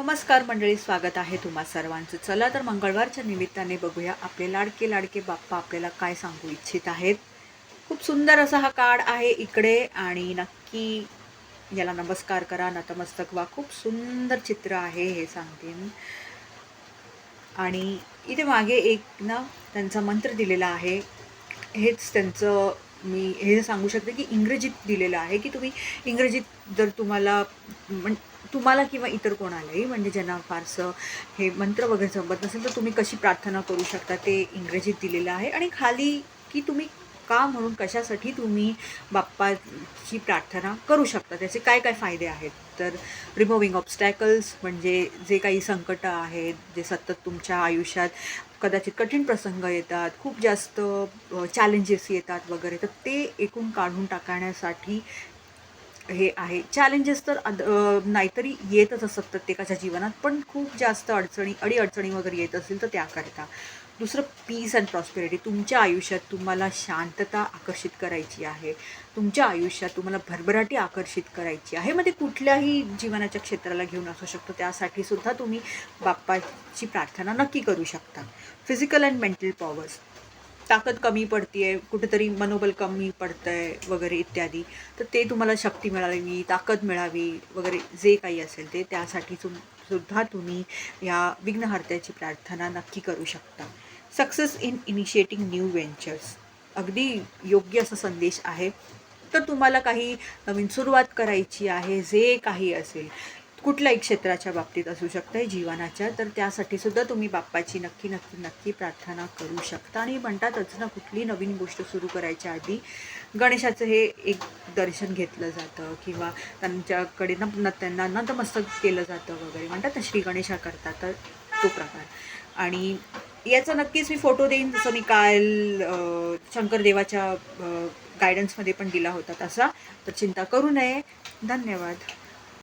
नमस्कार मंडळी, स्वागत आहे तुम्हा सर्वांचं. चला तर मंगळवारच्या निमित्ताने बघूया आपले लाडके लाडके बाप्पा आपल्याला काय सांगू इच्छित आहेत. खूप सुंदर असा हा कार्ड आहे इकडे आणि नक्की याला नमस्कार करा, नतमस्तक व्हा. खूप सुंदर चित्र आहे हे सांगते मी. आणि इथे मागे एक ना त्यांचा मंत्र दिलेला आहे. हेच त्यांचं मी हे सांगू शकते की इंग्रजीत दिलेलं आहे की तुम्ही इंग्रजीत जर तुम्हाला किंवा इतर कोणालाही म्हणजे ज्यांना फारसं हे मंत्र वगैरे जमत नसेल तर तुम्ही कशी प्रार्थना करू शकता ते इंग्रजीत दिलेलं आहे. आणि खाली की तुम्ही का म्हणून कशासाठी तुम्ही बाप्पाची प्रार्थना करू शकता, त्याचे काय काय फायदे आहेत. तर रिमूव्हिंग ऑब्स्टॅकल्स म्हणजे जे काही संकटं आहेत, जे सतत तुमच्या आयुष्यात कदाचित कठीण प्रसंग येतात, खूप जास्त चॅलेंजेस येतात वगैरे, तर ते एकूण काढून टाकण्यासाठी हे आहे. चॅलेंजेस तर नाहीतरी येतच असतात प्रत्येकाच्या जीवनात, पण खूप जास्त अडीअडचणी वगैरे येत असतील तर त्याकरता. दुसरं पीस अँड प्रॉस्पेरिटी. तुमच्या आयुष्यात तुम्हाला शांतता आकर्षित करायची आहे, तुमच्या आयुष्यात तुम्हाला भरभराटी आकर्षित करायची आहे. मग ते कुठल्याही जीवनाच्या क्षेत्राला घेऊन असू शकतं, त्यासाठी सुद्धा तुम्ही बाप्पाची प्रार्थना नक्की करू शकता. Physical and mental powers. ताकद कमी पडतीये, कुठेतरी मनोबल कमी पडतंय वगैरे इत्यादी, तर ते तुम्हाला शक्ती मिळावी, ताकद मिळावी वगैरे जे काही असेल ते, त्यासाठी सुद्धा तुम्ही या विघ्नहर्त्याची प्रार्थना नक्की करू शकता. Success in initiating new ventures. अगदी योग्य असा संदेश आहे. तर तुम्हाला काही नवीन सुरुवात करायची आहे, जे काही असेल, कुठल्याही क्षेत्राच्या बाबतीत असू शकतं जीवनाच्या, तर त्यासाठी सुद्धा तुम्ही बाप्पाची नक्की नक्की नक्की प्रार्थना करू शकता. आणि म्हणतातच ना, कुठली नवीन गोष्ट सुरू करायच्या आधी गणेशाचं हे एक दर्शन घेतलं जातं किंवा त्यांच्याकडे त्यांना नतमस्तक केलं जातं वगैरे, म्हणतात ना श्री गणेशा करतात, तर तो प्रकार. आणि याचा नक्कीच मी फोटो देईन, जसं मी काल शंकरदेवाच्या गायडन्समध्ये पण दिला होता तसा. तर चिंता करू नये. धन्यवाद.